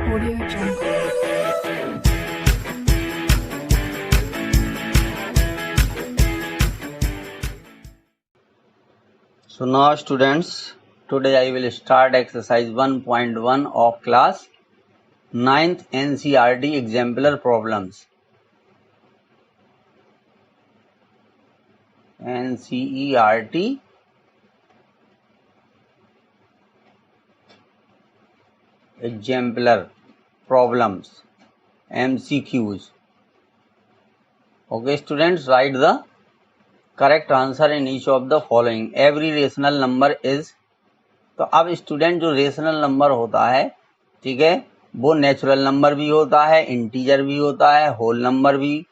Audio Jungle. So now students, today I will start exercise 1.1 of class 9th NCERT exemplar problems. NCERT exemplar problems, MCQs. Okay students, write the correct answer in each of the following. Every rational number is, तो अब student जो rational number होता है, ठीक है, वो natural number भी होता है, इंटीजर भी होता है, होल नंबर भी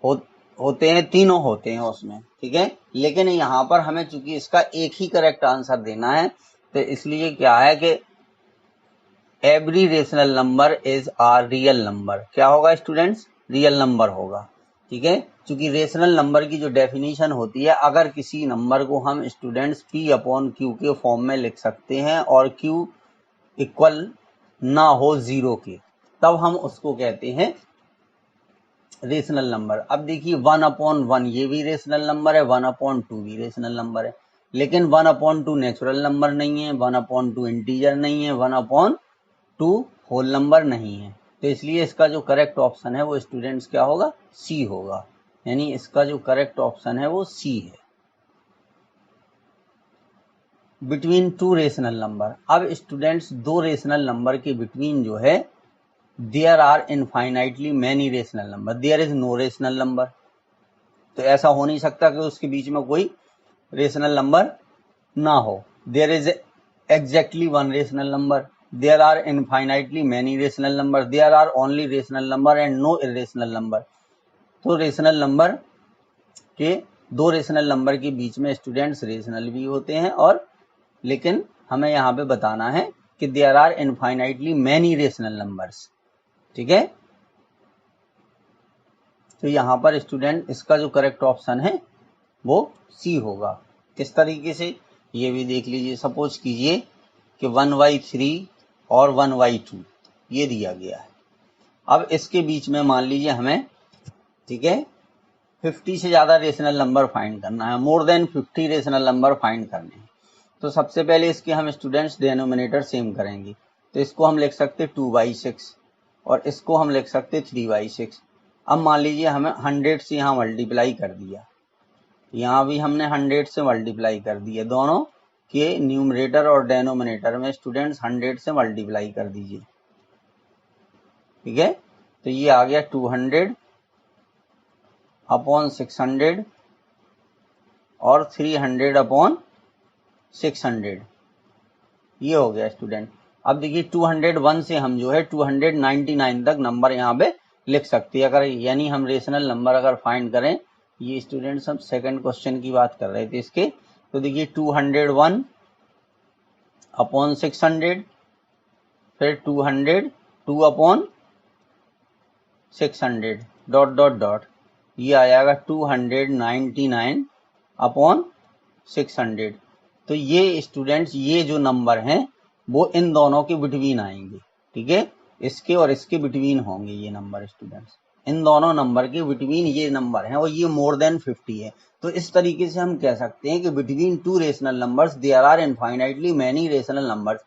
होते हैं, तीनों होते हैं उसमें, ठीक है। लेकिन यहाँ पर हमें चूंकि इसका एक ही करेक्ट आंसर देना है, तो इसलिए क्या है कि every rational number is are real number. क्या होगा स्टूडेंट्स? रियल नंबर होगा, ठीक है। चूंकि रेशनल नंबर की जो डेफिनेशन होती है, अगर किसी नंबर को हम स्टूडेंट्स p अपॉन q के फॉर्म में लिख सकते हैं और q इक्वल ना हो जीरो के, तब हम उसको कहते हैं रेशनल नंबर। अब देखिए 1/1 ये भी रेशनल नंबर है, 1/2 भी रेशनल नंबर है, लेकिन 1/2 नेचुरल नंबर नहीं है, 1/2 इंटीजर नहीं है, 1/2 होल नंबर नहीं है। तो इसलिए इसका जो करेक्ट ऑप्शन है वो स्टूडेंट्स क्या होगा? सी होगा। यानी इसका जो करेक्ट ऑप्शन है वो सी है। बिटवीन टू रेशनल नंबर, अब स्टूडेंट्स दो रेशनल नंबर के बिटवीन जो है, there are infinitely many rational number, there is no rational number. तो ऐसा हो नहीं सकता कि उसके बीच में कोई रेशनल नंबर ना हो। There is exactly one rational number, there are infinitely many rational numbers, there are only rational number and no irrational number। तो रेशनल नंबर के दो रेशनल नंबर के बीच में स्टूडेंट्स रेशनल भी होते हैं, और लेकिन हमें यहाँ पे बताना है कि there are infinitely many rational numbers, ठीक है। तो यहाँ पर स्टूडेंट इसका जो करेक्ट ऑप्शन है वो सी होगा। किस तरीके से ये भी देख लीजिए। सपोज कीजिए कि 1/3 और 1/2 ये दिया गया है। अब इसके बीच में मान लीजिए हमें, ठीक है, 50 से ज्यादा रेशनल नंबर फाइंड करना है, more than 50 rational number find करने हैं। तो सबसे पहले इसके हम स्टूडेंट्स डिनोमिनेटर सेम करेंगे। तो इसको हम लिख सकते 2/6 और इसको हम लिख सकते 3/6। अब मान लीजिए हमें 100 से यहाँ मल्टीप्लाई कर दिया, यहाँ भी हमने 100 से मल्टीप्लाई कर दिया, दोनों के न्यूमरेटर और डेनोमिनेटर में स्टूडेंट्स 100 से मल्टीप्लाई कर दीजिए, ठीक है। तो ये आ गया 200 अपॉन 600 और 300 अपॉन 600, ये हो गया स्टूडेंट। अब देखिए 201 से हम जो है 299 तक नंबर यहाँ पे लिख सकते हैं अगर, यानी हम रेशनल नंबर अगर फाइंड करें। ये स्टूडेंट्स हम सेकंड क्वेश्चन की बात कर रहे थे इसके। तो देखिए 201 अपॉन 600, फिर 202 अपॉन 600 डॉट डॉट डॉट, ये आ जाएगा 299 अपॉन 600। तो ये स्टूडेंट्स ये जो नंबर हैं वो इन दोनों के बिटवीन आएंगे, ठीक है, इसके और इसके बिटवीन होंगे ये नंबर स्टूडेंट्स। इन दोनों नंबर के बिटवीन ये नंबर हैं और ये मोर देन 50 है। तो इस तरीके से हम कह सकते हैं कि between two rational numbers there are infinitely many rational numbers.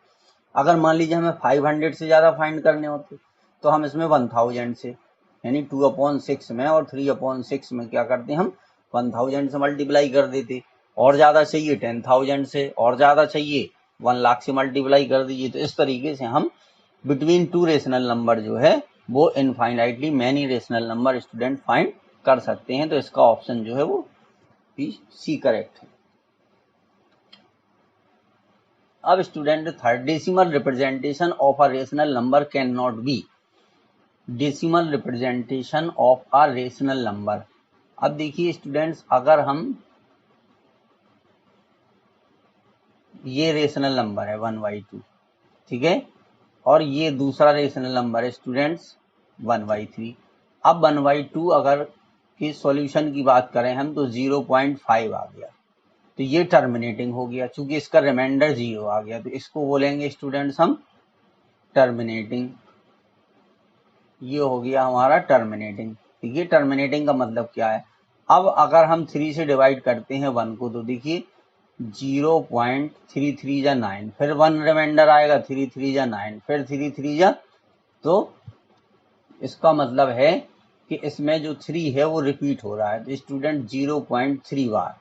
अगर मान लीजिए हमें 500 से ज्यादा फाइंड करने होते तो हम इसमें 1000 से, यानी 2/6 में और 3/6 में क्या करते हम 1000 से मल्टीप्लाई कर देते। और ज्यादा चाहिए 10,000 से, और ज्यादा चाहिए 1 लाख से मल्टीप्लाई कर दीजिए। तो इस तरीके से हम बिटवीन टू रेशनल नंबर जो है वो infinitely many rational number student find कर सकते हैं। तो इसका ऑप्शन जो है वो सी करेक्ट है। अब student third, decimal representation of a rational number can not be. Decimal representation of a rational number. अब देखिए स्टूडेंट्स, अगर हम ये रेशनल नंबर है 1/2, ठीक है, और ये दूसरा रेशनल नंबर है स्टूडेंट्स 1/3। अब 1/2 अगर की सॉल्यूशन की बात करें हम तो 0.5 आ गया, तो ये टर्मिनेटिंग हो गया। चूंकि इसका रिमाइंडर 0 आ गया तो इसको बोलेंगे स्टूडेंट्स हम टर्मिनेटिंग। ये हो गया हमारा टर्मिनेटिंग। देखिए टर्मिनेटिंग का मतलब क्या है। अब अगर हम 3 से डिवाइड करते हैं 1 को, तो देखिए 0.33 जा 9, फिर 1 रिमाइंडर आएगा, 3 3 जा 9, फिर 3 3 जा, तो इसका मतलब है कि इसमें जो 3 है वो रिपीट हो रहा है। तो स्टूडेंट 0.3 बार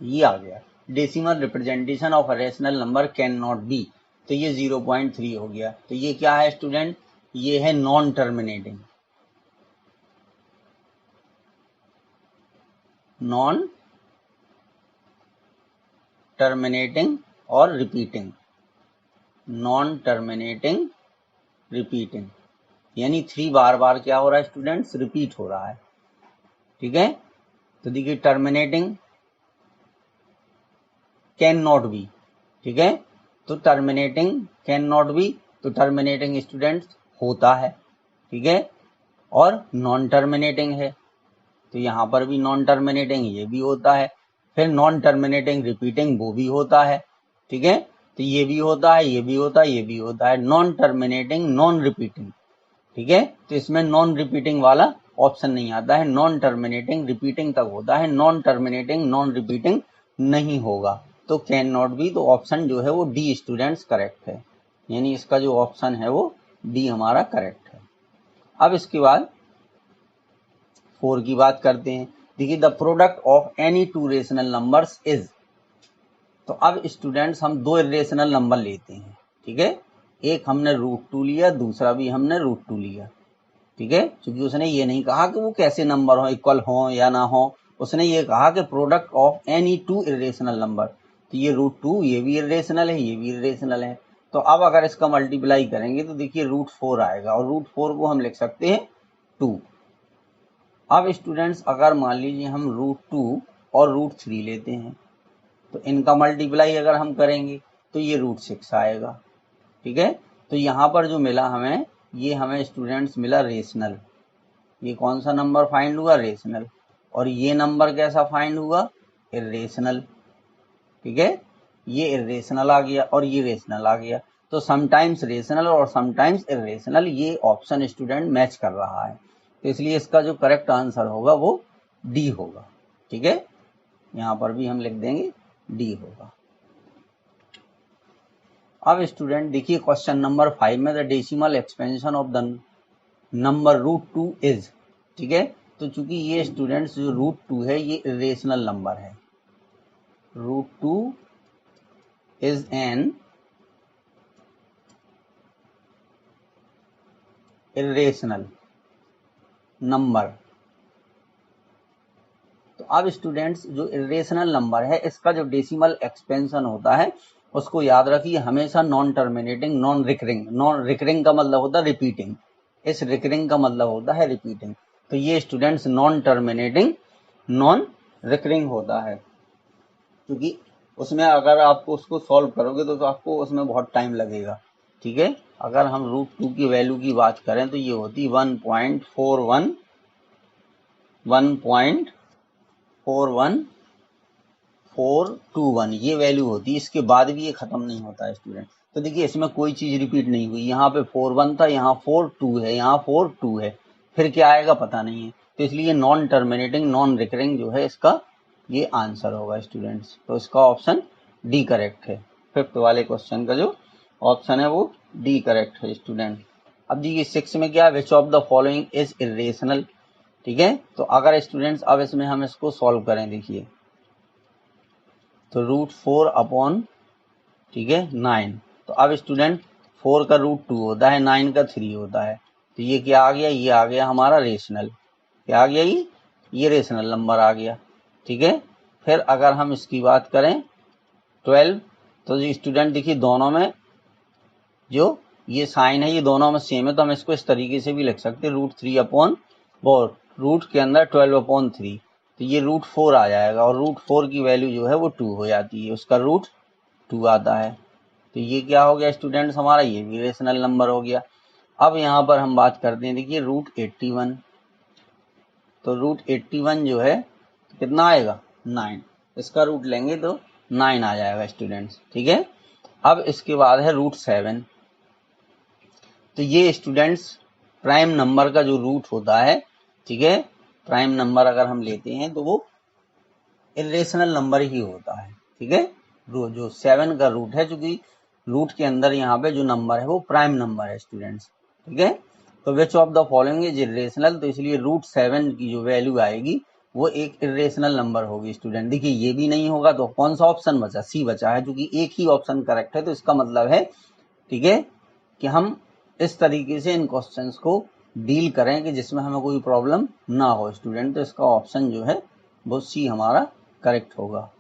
ये आ गया। Decimal representation of a rational number can not be, तो ये 0.3 हो गया। तो ये क्या है स्टूडेंट, ये है नॉन टर्मिनेटिंग, नॉन टर्मिनेटिंग और रिपीटिंग, नॉन टर्मिनेटिंग रिपीटिंग, यानी 3 बार बार क्या हो रहा है स्टूडेंट्स, रिपीट हो रहा है। ठीक है, तो देखिए टर्मिनेटिंग कैन नॉट बी, ठीक है, तो टर्मिनेटिंग कैन नॉट बी, तो टर्मिनेटिंग स्टूडेंट्स होता है, ठीक है, और नॉन टर्मिनेटिंग है, तो यहाँ पर भी नॉन टर्मिनेटिंग ये भी होता है। फिर नॉन टर्मिनेटिंग रिपीटिंग वो भी होता है, ठीक है, तो ये भी होता है, ये भी होता है, ये भी होता है। नॉन टर्मिनेटिंग नॉन रिपीटिंग, ठीक है, तो इसमें नॉन रिपीटिंग वाला ऑप्शन नहीं आता है, नॉन टर्मिनेटिंग रिपीटिंग तक होता है, नॉन टर्मिनेटिंग नॉन रिपीटिंग नहीं होगा। तो कैन नॉट बी, तो ऑप्शन जो है वो डी स्टूडेंट्स करेक्ट है, यानी इसका जो ऑप्शन है वो डी हमारा करेक्ट है। अब इसके बाद 4 की बात करते हैं। देखिए the product of any two rational numbers is, तो अब स्टूडेंट्स हम 2 इरेशनल नंबर लेते हैं, ठीक है, एक हमने √2 लिया, दूसरा भी हमने √2 लिया, ठीक है, क्योंकि उसने ये नहीं कहा कि वो कैसे नंबर हो, इक्वल हो या ना हो, उसने ये कहा कि product of any two irrational number, तो ये √2 ये भी इरेशनल है, ये भी इरेशनल है। तो अब अगर इसका मल्टीप्लाई करेंगे तो देखिए √4 आएगा, और √4 को हम लिख सकते हैं 2। अब स्टूडेंट्स अगर मान लीजिए हम √2 और √3 लेते हैं, तो इनका मल्टीप्लाई अगर हम करेंगे तो ये √6 आएगा, ठीक है, तो यहाँ पर जो मिला हमें, ये हमें स्टूडेंट्स मिला रेशनल। ये कौन सा नंबर फाइंड हुआ, रेशनल, और ये नंबर कैसा फाइंड हुआ, इरेशनल, ठीक है, ये इरेशनल आ गया और ये रेशनल आ गया। तो समटाइम्स रेशनल और समटाइम्स इरेशनल, ये ऑप्शन स्टूडेंट मैच कर रहा है, तो इसलिए इसका जो करेक्ट आंसर होगा वो डी होगा, ठीक है, यहाँ पर भी हम लिख देंगे डी होगा। अब स्टूडेंट देखिए क्वेश्चन नंबर 5 में the decimal expansion of the number √2 is, ठीक है, तो चूंकि ये स्टूडेंट्स जो √2 है ये इरेशनल नंबर है, √2 इज एन इरेशनल नंबर। तो अब स्टूडेंट्स जो इरेशनल नंबर है इसका जो डेसिमल एक्सपेंशन होता है उसको याद रखिए हमेशा non terminating non recurring, non recurring का मतलब होता है रिपीटिंग, इस रिकरिंग का मतलब होता है रिपीटिंग, तो ये students non terminating non recurring होता है, क्योंकि उसमें अगर आपको उसको सॉल्व करोगे तो आपको उसमें बहुत टाइम लगेगा, ठीक है। अगर हम √2 की वैल्यू की बात करें तो ये होती 1.41421 ये वैल्यू होती, इसके बाद भी ये खत्म नहीं होता है स्टूडेंट। तो देखिए इसमें कोई चीज रिपीट नहीं हुई, यहाँ पे 4 1 था, यहाँ 4 2 है, यहाँ 4 2 है, फिर क्या आएगा पता नहीं है, तो इसलिए नॉन टर्मिनेटिंग नॉन रिकरिंग जो है इसका ये आंसर होगा स्टूडेंट्स। तो इसका ऑप्शन डी करेक्ट है, 5th वाले क्वेश्चन का जो ऑप्शन है वो डी करेक्ट है स्टूडेंट। अब देखिए 6 में क्या, which of the following is irrational, ठीक है, तो अगर स्टूडेंट्स अब इसमें हम इसको सॉल्व करें, देखिए तो √4 अपॉन, ठीक है, 9, तो अब स्टूडेंट 4 का √2 होता है, 9 का 3 होता है, तो ये क्या आ गया, ये आ गया हमारा रेशनल, क्या आ गया, ये रेशनल नंबर आ गया, ठीक है। फिर अगर हम इसकी बात करें 12, तो जो स्टूडेंट देखिए दोनों में जो ये साइन है ये दोनों में सेम है, तो हम इसको इस तरीके से भी लिख सकते हैं √3 अपॉन 4, रूट के अंदर 12/3, तो ये √4 आ जाएगा, और √4 की वैल्यू जो है वो 2 हो जाती है, उसका √2 आता है, तो ये क्या हो गया स्टूडेंट्स हमारा, ये भी रेशनल नंबर हो गया। अब यहाँ पर हम बात करते हैं, देखिए √81, तो √81 जो है कितना आएगा 9, इसका रूट लेंगे तो 9 आ जाएगा स्टूडेंट्स, ठीक है। अब इसके बाद है √7, तो ये स्टूडेंट्स प्राइम नंबर का जो रूट होता है, ठीक है, प्राइम नंबर अगर हम लेते हैं तो वो इरेशनल नंबर ही होता है, ठीक है। जो 7 का रूट है, चूंकि रूट के अंदर यहाँ पे जो नंबर है वो प्राइम नंबर है स्टूडेंट्स, ठीक है। तो which of the following is irrational, तो इसलिए रूट 7 की जो वैल्यू आएगी वो एक इरेशनल नंबर होगी स्टूडेंट। देखिए ये भी नहीं होगा तो कौन सा ऑप्शन बचा, सी बचा है, क्योंकि एक ही ऑप्शन करेक्ट है। तो इसका मतलब है, ठीक है, कि हम इस तरीके से इन क्वेश्चंस को डील करें कि जिसमें हमें कोई प्रॉब्लम ना हो स्टूडेंट। तो इसका ऑप्शन जो है वो सी हमारा करेक्ट होगा।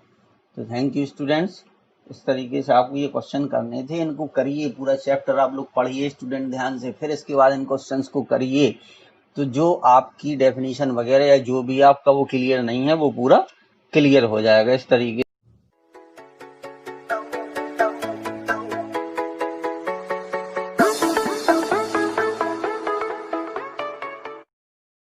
तो थैंक यू स्टूडेंट्स, इस तरीके से आपको ये क्वेश्चन करने थे, इनको करिए, पूरा चैप्टर आप लोग पढ़िए स्टूडेंट ध्यान से, फिर इसके बाद इन क्वेश्चंस को करिए। तो जो आपकी डेफिनेशन वगैरह या जो भी आपका वो क्लियर नहीं है वो पूरा क्लियर हो जाएगा इस तरीके